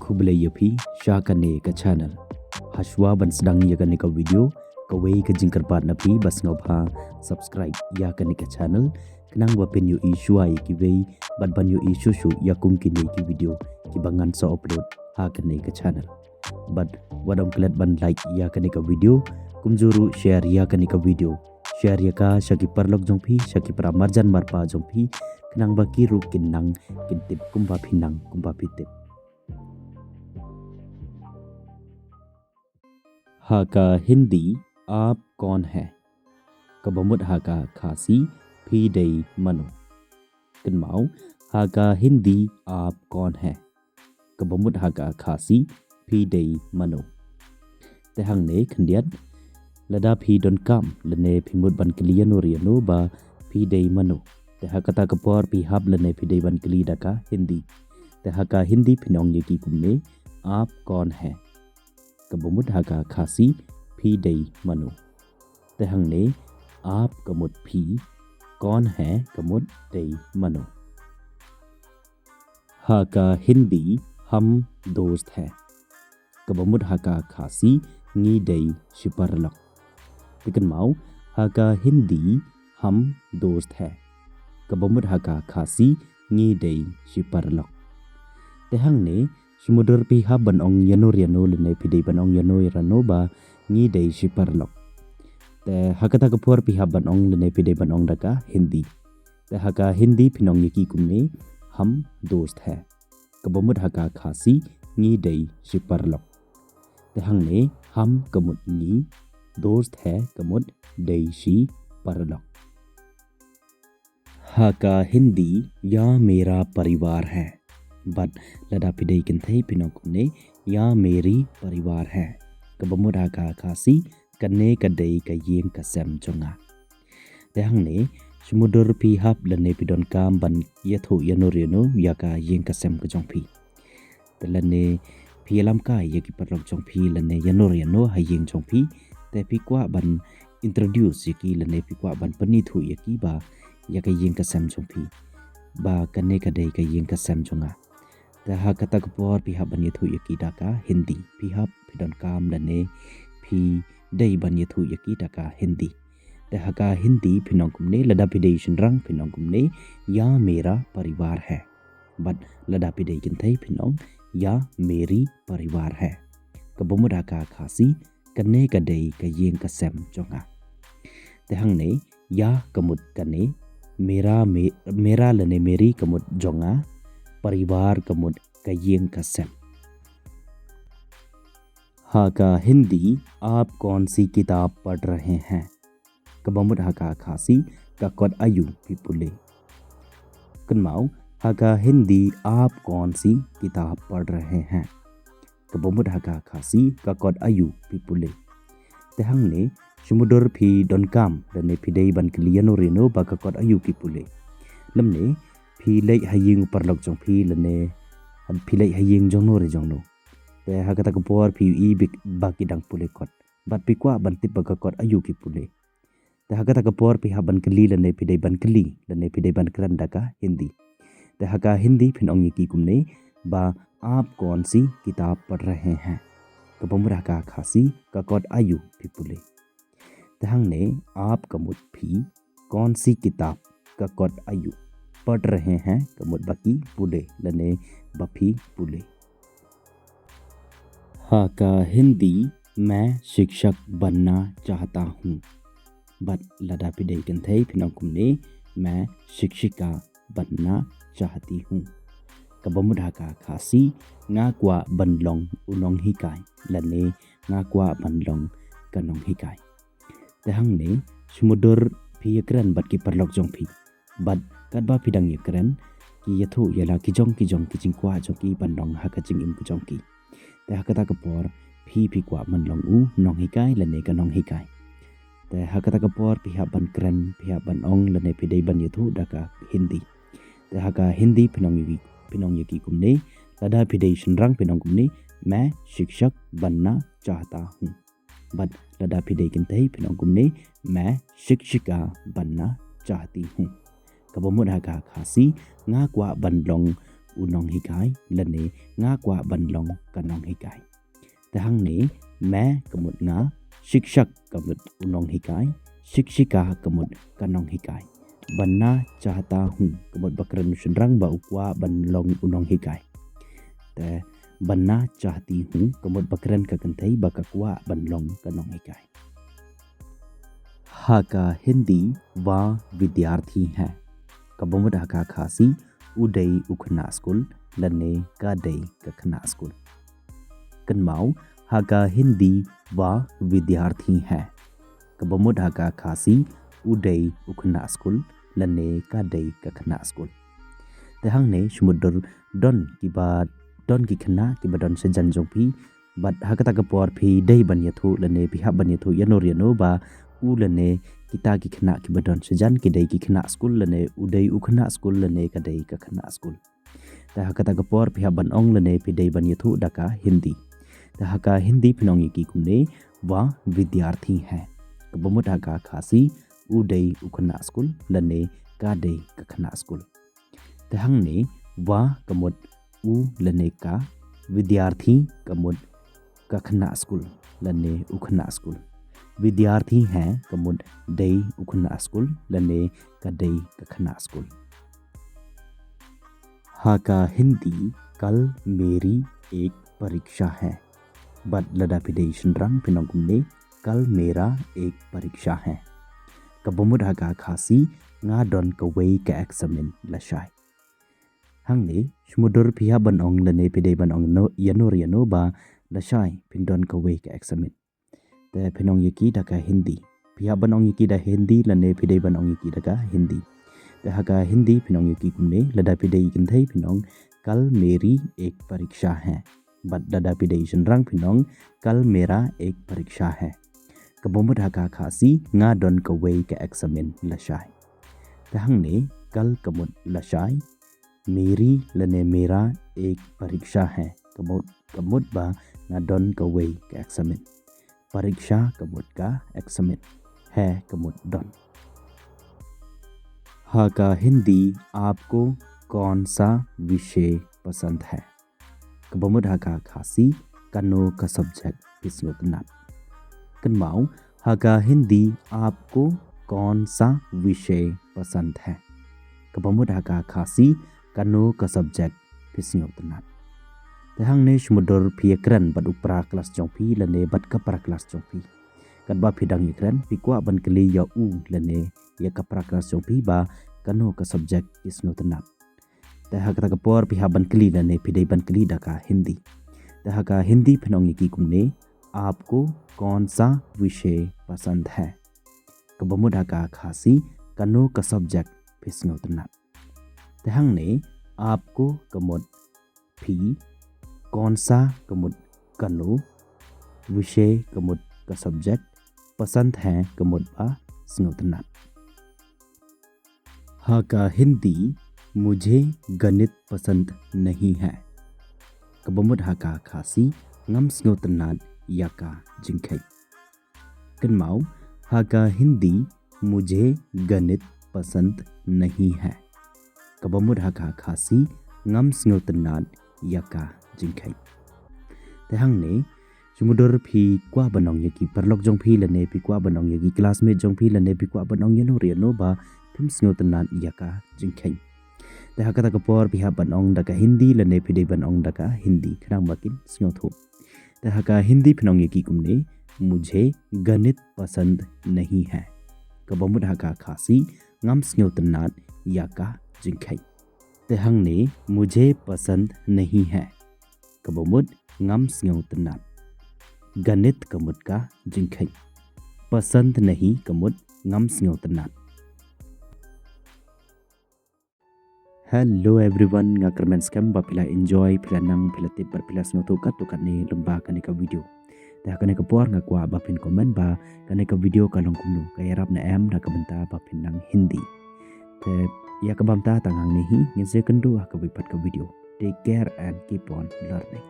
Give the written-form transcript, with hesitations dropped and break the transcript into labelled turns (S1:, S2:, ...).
S1: Kubele yapi syakane ka channel Hashwa ban sedang yakane ka video Kawai ka jingkar pat napi bas ngobha subscribe yakane ka channel Kenang wapin yu isu ay kiway ban yu isu shu yakum kini ki video Kibangan sa upload hakane ka channel But wadam kelat ban like yakane ka video Kumjuru share yakane ka video Share yaka syaki parlok jongpi syaki pramarjan marpa jongpi Kenang bakiru kinang kintip kumpa pinang kumpa pitip हाका हिंदी आप कौन है कबमुद हाका खासी फी दई मनो कनमाओ हाका हिंदी आप कौन है कबमुद हाका खासी फी दई मनो तेहंग ने खंडियत लदा फी डन काम लने फिमुद बन क्लियनो रियनो बा फी दई मनो तेहा कता कपोर फी हाब लने फी दई बन क्ली डका हिंदी तेहाका हिंदी फिनोंग यकी कुमने आप कौन है कबमुद हाका खासी फी दई मनो तेहंग ने आप कमुद फी कौन है कमुद दई मनो हाका हिंदी हम दोस्त हैं कबमुद हाका खासी नी दई शिपरलक तिकन माओ हाका हिंदी हम दोस्त हैं कबमुद हाका खासी नी दई शिपरलक तेहंग ने Sumudur pihak banong yano riano lene pidei banong yano irano ba ngi dei shiparlok. Te hakata kapur pihak banong lene pidei banong daka Hindi. Te haka Hindi pinong yaki kumne हम दोस्त है. Kabamud haka khasi ngi dei shiparlok. Te hangne हम कमुद ngi दोस्त है कमुद dei shi parlok. Haka Hindi या मेरा परिवार है. बट लदा पिदई किन्थई पिनोकुने या मेरी परिवार है कबमुदा का खासी कन्ने कदई का येंग का सेम चोंगा तेहंग ने समुद्र पी हब लने पिदोन काम बन यथो यनोरेनो या का येंग का सेम का जोंपी तलने पियलम का यकी परलोक जोंपी लने यनोरेनो हा येंग जोंपी ते पिक्वा बन इंट्रोड्यूस यकी लने पिक्वा बन पनीथु यकी बा या का येंग का सेम जोंपी बा कन्ने कदई का येंग का सेम चोंगा Taha kata kapor pihak banyathu yaki daka Hindi pihak pidon kam lane pi dai banyathu yaki daka Hindi Taha ka Hindi pinong kumne lada pidai shenrang pinong kumne ya mera parivar hai but lada pidai kintai pinong ya meri parivar hai kabumuda ka khasi kanne kadai ka yeng ka sem chonga Tahang ne ya kamut kane mera lane meri kamut jonga परिवार कमुद कयें कसम हाका हिंदी आप कौन सी किताब पढ़ रहे हैं कबमुद हाका खासी ककद आयु पिपुले कनमाओ हाका हिंदी आप कौन सी किताब पढ़ रहे हैं कबमुद हाका खासी ककद आयु पिपुले तेहंग ने समुद्र फी डनकाम दने फिदई बन क्लियनो रेनो बककद आयु पिपुले लमने phi lei haying parlok jong phi lene phi lei haying jong no re jong no te hakata ko por phi I bik baki dang pule kot bat pi kwa ban tip ka kot ayu ki pule te hakata ko por phi haban kli lene phi dei ban kli lene phi dei ban kran daka Hindi te haka Hindi phin ong ki kumne ba आप कौन सी किताब पढ़ रहे हैं कबमुरा का खासी का kot ayu phi pule te hang ne आप कमुत phi कौन सी किताब का kot ayu पढ़ रहे हैं कमुद बकी पुले लने बफी पुले हाका हिंदी मैं शिक्षक बनना चाहता हूँ बट लदा पिदई कंथई फिनकुमने मैं शिक्षिका बनना चाहती हूँ कबमुद हाका खासी ngakwa बनलोंग उनोंग हिकाय लने ngakwa बनलोंग कनोंग हिकाय तेहंग ने समुद्र फियक्रन बट की परलोक जोंफी but kadba pidang yekren ki yathu yala ki jong ki jingkwa jong ki bandong ha ka jing im ku jong ki te hakata ka por phi kwa man long u nong hikai lane ka nong hikai te hakata ka por phi ha ban kren phi ha ban ong lane pidai ban yathu daka Hindi te haka Hindi pinong yaki kumne lada pidai shenrang pinong kumne मैं शिक्षक बनना चाहता हूँ बट लदा pidai kintai pinong kumne मैं शिक्षिका बनना चाहती हूँ kabamud haga khasi ngakwa bandlong unong hikai lane nga kwa banlong kanong hikai. Tahang ne मैं कमुत nga शिक्षक कमुत unong hikai शिक्षिका कमुत kanong hikai. बनना चाहता हूँ कमुत बकरन शनरंग बा ukwa banlong unong hikai. ते बनना चाहती हूँ कमुत बकरन का कंथई बककवा बनलोंग kanong hikai. हाका हिंदी वा विद्यार्थी हैं. कबमुद हाका खासी उदय उखना स्कूल लने कादय कखना स्कूल. कनमाउ हाका हिंदी वा विद्यार्थी हैं. कबमुद हाका खासी उदय उखना स्कूल लने कादय कखना स्कूल. तहंग ने समुद्र डन की बात डन की खना की बदन से जनजोंपी बट हाकता कपोर भी दही बनियथु लने बिहा बनियथु यनो बा उ लने kita ki khना ki badon sejan ki dai ki khना स्कूल लने उदय उखना स्कूल लने का दai का खना स्कूल. तह कता कपोर पिहा बन ओंग लने पि दai बन यथु डका हिंदी. तह का हिंदी फिनोंग की कुमने वा विद्यार्थी हैं. कबमुट का खासी उदय उखना स्कूल लने का दai का खना स्कूल. तहंग ने वा कमुट उ लने का विद्यार्थी कमुट का खना स्कूल लने उखना स्कूल. विद्यार्थी हैं कमुद दई उखना स्कूल लने का दई कखना स्कूल. हाका हिंदी कल मेरी एक परीक्षा है. बट लदा फिडेशन रंग फिनोंगुमने कल मेरा एक परीक्षा है. कबमुद हाका खासी nga don kaway ka examen lashay. Hangni sumudur piha banong lane pide banong no yano ba lashay pindon kaway ka examen. ते फिनोंग यकी डका हिंदी पिया बनोंग यकी डा हिंदी लने फिदे बनोंग यकी डका हिंदी. ते हका हिंदी फिनोंग यकी कुमने लदा फिदे यकिन्थै फिनोंग कल मेरी एक परीक्षा है. बट लदा फिदे शनरंग फिनोंग कल मेरा एक परीक्षा है. कबमुद हका खासी nga don kaway ka examen lashay. तहंग ने कल कमुद लशाय मेरी लने मेरा एक परीक्षा है. कमुद बा nga don kaway ka examen. परीक्षा कमुद का एक्समेन है कमुद डन. हाका हिंदी आपको कौन सा विषय पसंद है. कबमुद हाका खासी कनो का सब्जेक्ट पिस्नुतना. कनमाउ हाका हिंदी आपको कौन सा विषय पसंद है. कबमुद हाका खासी कनो का सब्जेक्ट पिस्नुतना. तहंग ने समुद्र फियक्रन बद उपरा क्लास जोंपी लने बद कपरा क्लास जोंपी. कदबा फिदंग यक्रन पिकवा बन कली या उ लने या कपरा क्लास जोंपी बा कनो का सब्जेक्ट इसनोतना. तह कता कपोर पिहा बन कली लने फिदे बन कली डका हिंदी. तह का हिंदी फिनोंग की कुमने आपको कौन सा विषय पसंद है. कबमुदा का खासी कनो का सब्जेक्ट फिसनोतना. तहंग ने आपको कमुद फी कौन सा कमुद कनो विषय कमुद का सब्जेक्ट पसंद है कमुद बा स्नोतना. हाका हिंदी मुझे गणित पसंद नहीं है. कबमुद हाका खासी ngam स्नोतना याका जिंखै. कनमाउ हाका हिंदी मुझे गणित पसंद नहीं है. कबमुद हाका खासी ngam स्नोतना याका जिंखै. तहंग ने समुद्र फी क्वा बनोंग यकी परलोक जोंग फी लने फी क्वा बनोंग यकी क्लासमेट जोंग फी लने फी क्वा बनोंग यनो रियनो बा फिम स्नोतना याका जिंखै. तह कता कपोर पिहा बनोंग डका हिंदी लने फिदे बनोंग डका हिंदी खरांग बाकिन स्नोथो. तह का हिंदी फिनोंग यकी कुमने मुझे गणित पसंद नहीं है. कबमुद हाका खासी ngam स्नोतना याका जिंखै. तहंग ने मुझे पसंद नहीं है. कबमुद ngam स्नोतना. गणित कमुद का जिंखै. पसंद नहीं कमुद ngam स्नोतना. Hello everyone, ngakermen scam ba pila enjoy pila nang pila tip bar pila sngoto ka to kane lumba kane ka video. Ta kane ka por nga kwa ba pin comment ba kane ka video ka long kumnu kaya rap na em da ka banta ba pin nang Hindi. Te ya ka bamta tangang ni hi ngese kendu ka bipat ka video. Take care and keep on learning.